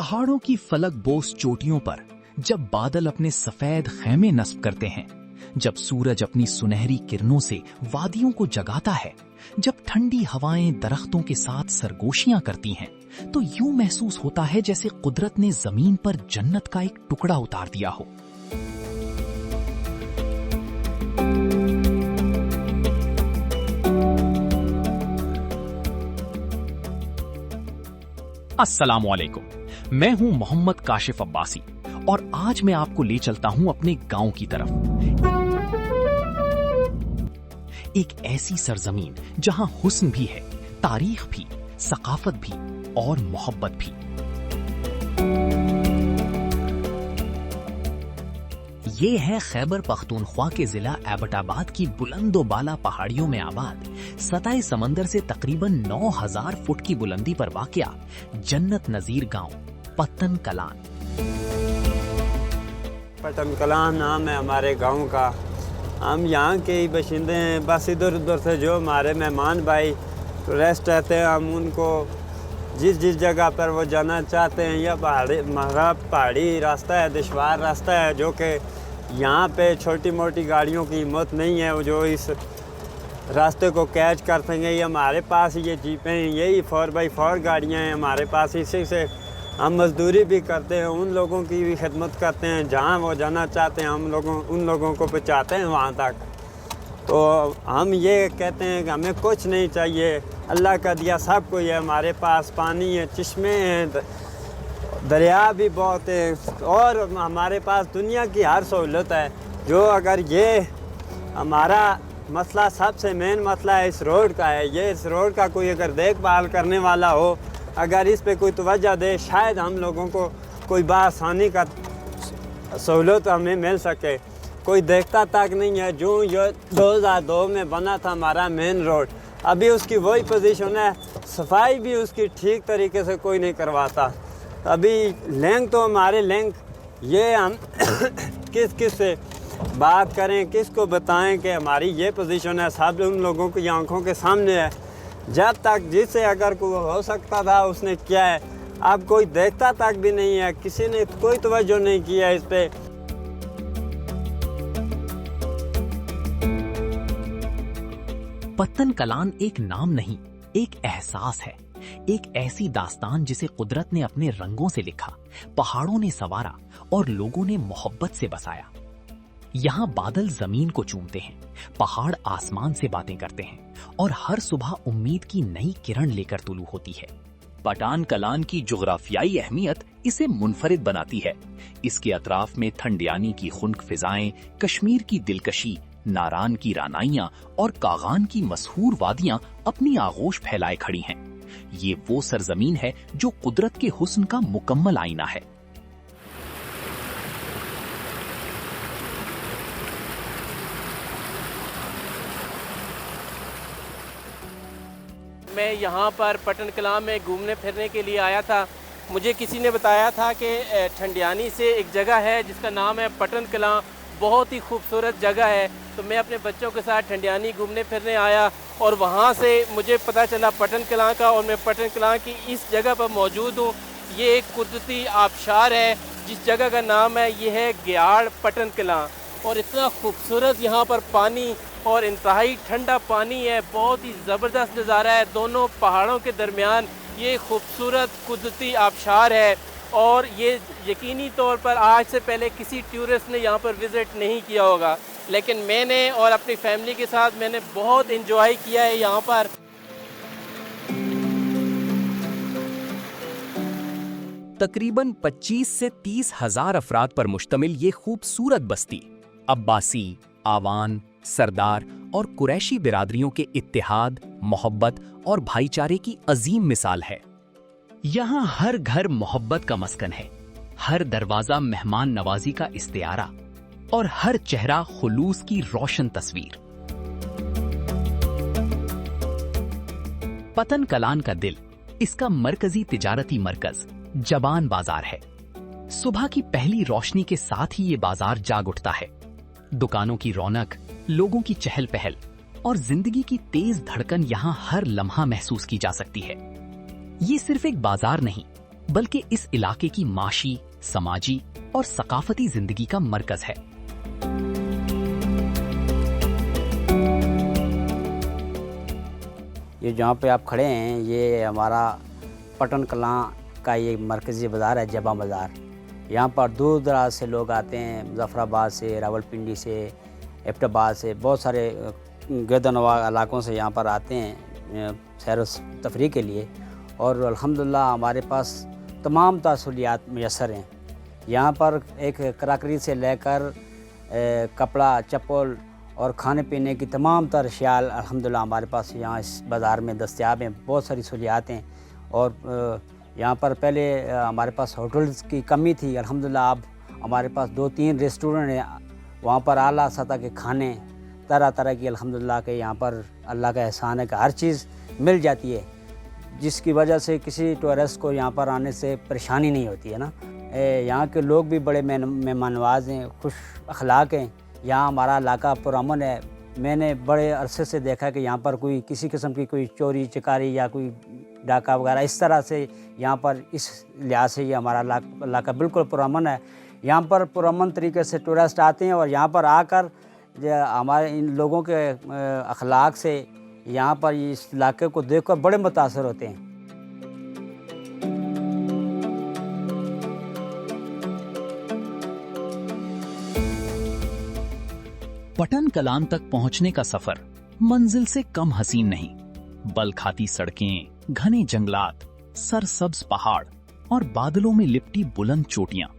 पहाड़ों की फलक बोस चोटियों पर जब बादल अपने सफेद खैमे नस्ब करते हैं, जब सूरज अपनी सुनहरी किरणों से वादियों को जगाता है, जब ठंडी हवाएं दरख्तों के साथ सरगोशियां करती हैं, तो यूं महसूस होता है जैसे कुदरत ने जमीन पर जन्नत का एक टुकड़ा उतार दिया हो। अस्सलामुअलैकुम, मैं हूं मोहम्मद काशिफ अब्बासी और आज मैं आपको ले चलता हूं अपने गांव की तरफ। एक ऐसी सरजमीन जहां हुस्न भी है, तारीख भी, सकाफत भी और मोहब्बत भी। ये है खैबर पख्तूनख्वा के जिला एबटाबाद की बुलंदो बाला पहाड़ियों में आबाद, सतह समंदर से तकरीबन 9000 फुट की बुलंदी पर वाक़या जन्नत नजीर गांव पत्तन कलान। पत्तन कलान नाम है हमारे गांव का। हम यहाँ के ही बशिंदे हैं। बस इधर उधर से जो हमारे मेहमान भाई टूरिस्ट रहते हैं, हम उनको जिस जिस जगह पर वो जाना चाहते हैं, यह पहाड़ी रास्ता है, दुश्वार रास्ता है, जो कि यहाँ पे छोटी मोटी गाड़ियों की हिम्मत नहीं है वो जो इस रास्ते को कैच कर सकेंगे। ये हमारे पास ये जीपें हैं, यही 4x4 गाड़ियाँ हैं हमारे पास। इसी से हम मजदूरी भी करते हैं, उन लोगों की भी खिदमत करते हैं, जहाँ वो जाना चाहते हैं हम उन लोगों को पहुँचाते हैं वहाँ तक। तो हम ये कहते हैं कि हमें कुछ नहीं चाहिए, अल्लाह का दिया सब कुछ है हमारे पास। पानी है, चश्मे हैं, दरिया भी बहुत है और हमारे पास दुनिया की हर सहूलत है। जो अगर ये हमारा मसला, सबसे मेन मसला है इस रोड का है। ये इस रोड का कोई अगर देखभाल करने वाला हो, अगर इस पे कोई तवज्जो दे, शायद हम लोगों को कोई बासानी का सहूलत हमें मिल सके। कोई देखता तक नहीं है। जो ये 2002 में बना था हमारा मेन रोड, अभी उसकी वही पोजीशन है, सफाई भी उसकी ठीक तरीके से कोई नहीं करवाता। अभी लिंक तो हमारे लिंक ये हम किस से बात करें, किसको बताएं कि हमारी ये पोजीशन है, सब उन लोगों की आंखों के सामने है। जब तक जिससे अगर कोई हो सकता था उसने किया है, अब कोई देखता तक भी नहीं है, किसी ने कोई तवज्जो नहीं किया इस पे। पत्तन कलान एक नाम नहीं, एक एहसास है, एक ऐसी दास्तान जिसे कुदरत ने अपने रंगों से लिखा, पहाड़ों ने संवारा और लोगों ने मोहब्बत से बसाया। यहाँ बादल जमीन को चूमते हैं, पहाड़ आसमान से बातें करते हैं और हर सुबह उम्मीद की नई किरण लेकर तुलू होती है। पठान कलान की जुग्राफियाई अहमियत इसे मुनफरिद बनाती है। इसके अतराफ में ठंडियानी की खुनक फिजाएं, कश्मीर की दिलकशी, नारान की रानाइयां और कागान की मशहूर वादियां अपनी आगोश फैलाए खड़ी हैं। ये वो सरजमीन है जो कुदरत के हुस्न का मुकम्मल आईना है। मैं यहाँ पर पट्टन कलां में घूमने फिरने के लिए आया था। मुझे किसी ने बताया था कि ठंडियानी से एक जगह है जिसका नाम है पट्टन कलां, बहुत ही खूबसूरत जगह है। तो मैं अपने बच्चों के साथ ठंडियानी घूमने फिरने आया और वहाँ से मुझे पता चला पट्टन कलां का, और मैं पट्टन कलां की इस जगह पर मौजूद हूँ। ये एक कुदरती आबशार है जिस जगह का नाम है, ये है ग्याड़ पट्टन कलां। और इतना खूबसूरत यहाँ पर पानी और इंतहाई ठंडा पानी है, बहुत ही ज़बरदस्त नज़ारा है। दोनों पहाड़ों के दरमियान ये खूबसूरत कुदरती आबशार है और ये यकीनी तौर पर आज से पहले किसी टूरिस्ट ने यहाँ पर विज़िट नहीं किया होगा, लेकिन मैंने और अपनी फैमिली के साथ मैंने बहुत इंजॉय किया है यहाँ पर। तकरीबन 25 से 30 हजार अफराद पर मुश्तमिल ये खूबसूरत बस्ती अब्बासी, आवान, सरदार और कुरैशी बिरादरियों के इत्तेहाद, मोहब्बत और भाईचारे की अजीम मिसाल है। यहाँ हर घर मोहब्बत का मस्कन है, हर दरवाजा मेहमान नवाजी का इस्तियारा और हर चेहरा खुलूस की रोशन तस्वीर। पत्तन कलान का दिल, इसका मरकजी तिजारती मरकज जबान बाजार है। सुबह की पहली रोशनी के साथ ही ये बाजार जाग उठता है। दुकानों की रौनक, लोगों की चहल पहल और जिंदगी की तेज धड़कन यहाँ हर लम्हा महसूस की जा सकती है। ये सिर्फ एक बाजार नहीं, बल्कि इस इलाके की माशी, समाजी और सकाफती जिंदगी का मरकज है। ये जहाँ पे आप खड़े हैं ये हमारा पटन कलां का ये मरकज़ी बाज़ार है, जबा बाज़ार। यहाँ पर दूर दराज से लोग आते हैं, मुज़फ़्फ़राबाद से, रावलपिंडी से, एबटाबाद से, बहुत सारे गर्दनवार इलाकों से यहाँ पर आते हैं सैर व तफरीह के लिए। और अल्हम्दुलिल्लाह हमारे पास तमाम सहूलियात मैसर हैं। यहाँ पर एक क्रॉकरी से लेकर कपड़ा, चप्पल और खाने पीने की तमाम तर अशिया अल्हम्दुलिल्लाह हमारे पास यहाँ इस बाज़ार में दस्तयाब हैं। बहुत सारी सहूलियात हैं। और यहाँ पर पहले हमारे पास होटल्स की कमी थी, अल्हम्दुलिल्लाह अब हमारे पास 2-3 रेस्टोरेंट हैं। वहाँ पर आला सतह के खाने तरह तरह की अल्हम्दुलिल्लाह के यहाँ पर अल्लाह का एहसान है कि हर चीज़ मिल जाती है, जिसकी वजह से किसी टूरिस्ट को यहाँ पर आने से परेशानी नहीं होती है ना। यहाँ के लोग भी बड़े मेहमान नवाज हैं, खुश अखलाक हैं। यहाँ हमारा इलाका पुरअमन है। मैंने बड़े अरसे से देखा कि यहाँ पर कोई किसी किस्म की कोई चोरी चकारी या कोई डाका वगैरह इस तरह से यहाँ पर इस लिहाज से ये हमारा इलाका बिल्कुल पुरअमन है। यहाँ पर पुरअमन तरीके से टूरिस्ट आते हैं और यहाँ पर आकर हमारे इन लोगों के अखलाक से यहाँ पर इस इलाके को देखकर बड़े मुतासर होते हैं। पटन कलां तक पहुंचने का सफर मंजिल से कम हसीन नहीं। बल खाती सड़कें, घने जंगलात, सरसब्ज पहाड़ और बादलों में लिपटी बुलंद चोटियां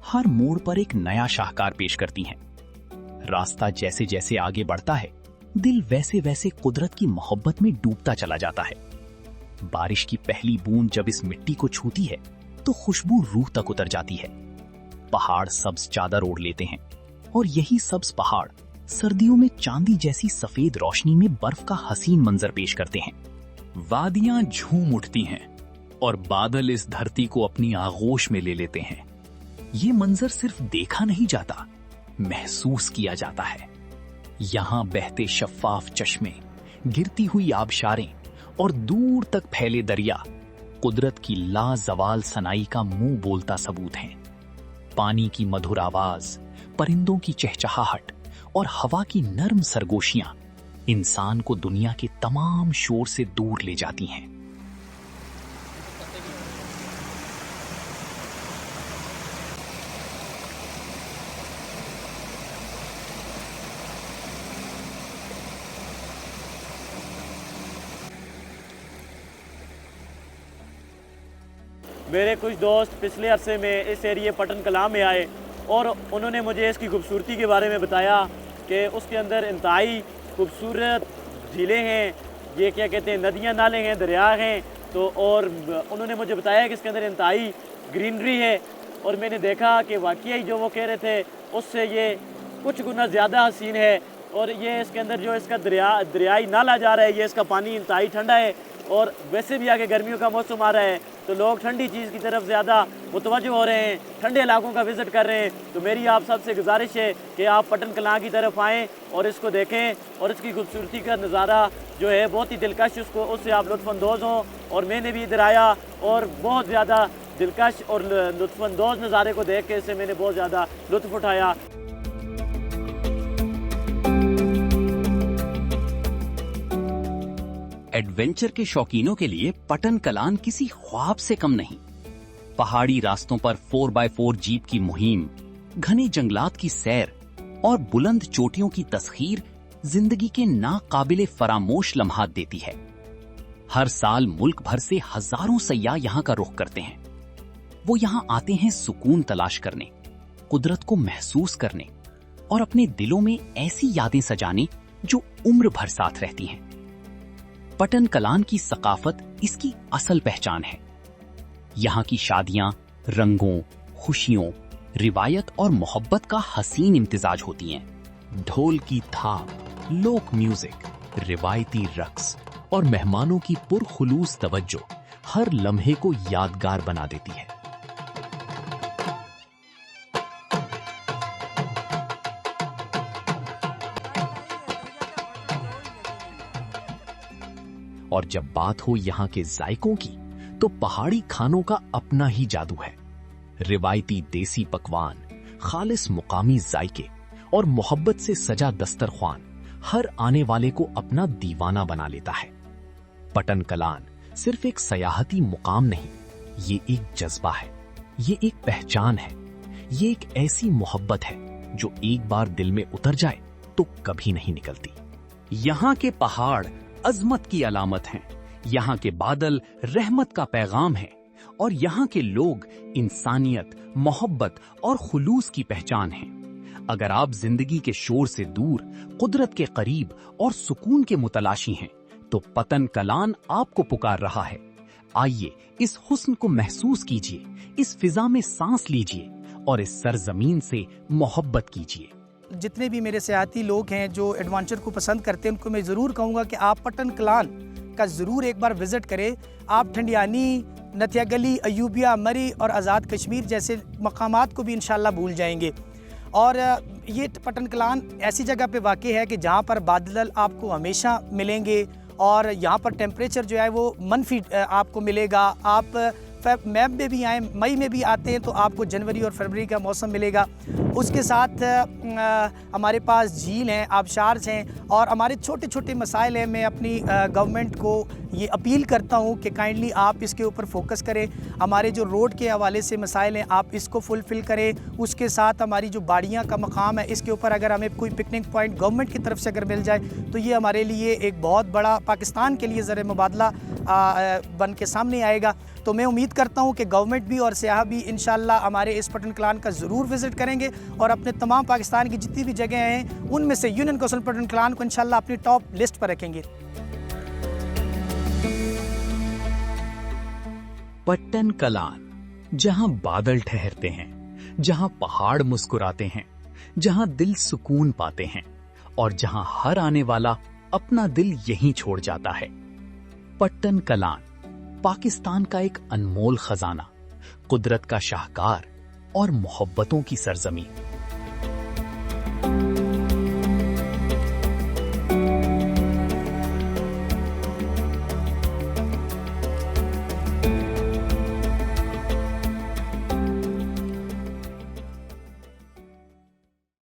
हर मोड़ पर एक नया शाहकार पेश करती हैं। रास्ता जैसे जैसे आगे बढ़ता है, दिल वैसे वैसे कुदरत की मोहब्बत में डूबता चला जाता है। बारिश की पहली बूंद जब इस मिट्टी को छूती है तो खुशबू रूह तक उतर जाती है। पहाड़ सब्ज चादर ओढ़ लेते हैं और यही सब्ज पहाड़ सर्दियों में चांदी जैसी सफेद रोशनी में बर्फ का हसीन मंजर पेश करते हैं। वादियां झूम उठती हैं और बादल इस धरती को अपनी आगोश में ले लेते हैं। ये मंजर सिर्फ देखा नहीं जाता, महसूस किया जाता है। यहां बहते शफ्फाफ चश्मे, गिरती हुई आबशारें और दूर तक फैले दरिया कुदरत की लाजवाल सनाई का मुंह बोलता सबूत हैं। पानी की मधुर आवाज, परिंदों की चहचहाहट और हवा की नर्म सरगोशियां इंसान को दुनिया के तमाम शोर से दूर ले जाती हैं। मेरे कुछ दोस्त पिछले अरसे में इस एरिए पटन कलां में आए और उन्होंने मुझे इसकी खूबसूरती के बारे में बताया कि उसके अंदर इंतहाई खूबसूरत झीलें हैं, ये क्या कहते हैं, नदियां नाले हैं, दरिया हैं। तो और उन्होंने मुझे बताया कि इसके अंदर इंतहाई ग्रीनरी है। और मैंने देखा कि वाकई जो वो कह रहे थे उससे ये कुछ गुना ज़्यादा हसीन है। और ये इसके अंदर जो इसका दरियाई नाला जा रहा है, ये इसका पानी इंतहाई ठंडा है। और वैसे भी आगे गर्मियों का मौसम आ रहा है तो लोग ठंडी चीज़ की तरफ ज़्यादा मुतवज्जो हो रहे हैं, ठंडे इलाकों का विज़िट कर रहे हैं। तो मेरी आप सबसे गुजारिश है कि आप पटन कलां की तरफ आएँ और इसको देखें और इसकी खूबसूरती का नज़ारा जो है बहुत ही दिलकश, उससे आप लुत्फ़अंदोज़ हों। और मैंने भी इधर आया और बहुत ज़्यादा दिलकश और लुत्फ़अंदोज़ नज़ारे को देख के इससे मैंने बहुत ज़्यादा लुत्फ़ उठाया। एडवेंचर के शौकीनों के लिए पटन कलां किसी ख्वाब से कम नहीं। पहाड़ी रास्तों पर 4x4 जीप की मुहिम, घने जंगलात की सैर और बुलंद चोटियों की तस्खीर जिंदगी के नाकाबिले फरामोश लम्हात देती है। हर साल मुल्क भर से हजारों सयाह यहाँ का रुख करते हैं। वो यहाँ आते हैं सुकून तलाश करने, कुदरत को महसूस करने और अपने दिलों में ऐसी यादें सजाने जो उम्र भर साथ रहती हैं। पटन कलां की सकाफत इसकी असल पहचान है। यहाँ की शादियां रंगों, खुशियों, रिवायत और मोहब्बत का हसीन इम्तिजाज होती हैं। ढोल की थाप, लोक म्यूजिक, रिवायती रक्स और मेहमानों की पुरखुलूस तवज्जो हर लम्हे को यादगार बना देती है। और जब बात हो यहाँ के जायकों की, तो पहाड़ी खानों का अपना ही जादू है। रिवायती देसी पकवान, खालिस मुकामी जायके और मोहब्बत से सजा दस्तरख्वान हर आने वाले को अपना दीवाना बना लेता है। पटन कलान सिर्फ एक सयाहती मुकाम नहीं, ये एक जज्बा है, ये एक पहचान है, ये एक ऐसी मोहब्बत है जो एक बार दिल में उतर जाए तो कभी नहीं निकलती। यहाँ के पहाड़ अजमत की अलामत हैं, यहाँ के बादल रहमत का पैगाम है और यहाँ के लोग इंसानियत, मोहब्बत और खुलूस की पहचान हैं। अगर आप जिंदगी के शोर से दूर, कुदरत के करीब और सुकून के मुतलाशी हैं, तो पतन कलान आपको पुकार रहा है। आइए इस हुस्न को महसूस कीजिए, इस फिजा में सांस लीजिए और इस सरजमीन से मोहब्बत कीजिए। जितने भी मेरे सियाती लोग हैं जो एडवेंचर को पसंद करते हैं, उनको मैं ज़रूर कहूँगा कि आप पटन कलान का ज़रूर एक बार विज़िट करें। आप ठंडियानी, नथिया गली, अयूबिया, मरी और आज़ाद कश्मीर जैसे मकामात को भी इंशाल्लाह भूल जाएंगे। और ये पटन कलान ऐसी जगह पे वाक़ई है कि जहाँ पर बादल आपको हमेशा मिलेंगे और यहाँ पर टेम्परेचर जो है वो मनफी आपको मिलेगा। आप मई में भी आए, मई में भी आते हैं तो आपको जनवरी और फरवरी का मौसम मिलेगा। उसके साथ हमारे पास झील हैं, आबशार हैं और हमारे छोटे छोटे मसाइल हैं। मैं अपनी गवर्नमेंट को ये अपील करता हूँ कि काइंडली आप इसके ऊपर फोकस करें। हमारे जो रोड के हवाले से मसाइल हैं, आप इसको फुलफ़िल करें। उसके साथ हमारी जो बाड़ियाँ का मकाम है, इसके ऊपर अगर हमें कोई पिकनिक पॉइंट गवर्नमेंट की तरफ से अगर मिल जाए तो ये हमारे लिए एक बहुत बड़ा, पाकिस्तान के लिए ज़र मुबादला बन के सामने आएगा। तो मैं उम्मीद करता हूँ कि गवर्नमेंट भी और सियाह भी इंशाल्लाह हमारे इस पटन कलान का ज़रूर विज़िट करेंगे और अपने तमाम पाकिस्तान की जितनी भी जगह हैं उनमें से यूनियन काउंसिल पटन कलान को इंशाल्लाह अपनी टॉप लिस्ट पर रखेंगे। पट्टन कलान, जहां बादल ठहरते हैं, जहां पहाड़ मुस्कुराते हैं, जहां दिल सुकून पाते हैं और जहां हर आने वाला अपना दिल यहीं छोड़ जाता है। पट्टन कलान पाकिस्तान का एक अनमोल खजाना, कुदरत का शाहकार और मोहब्बतों की सरजमीन।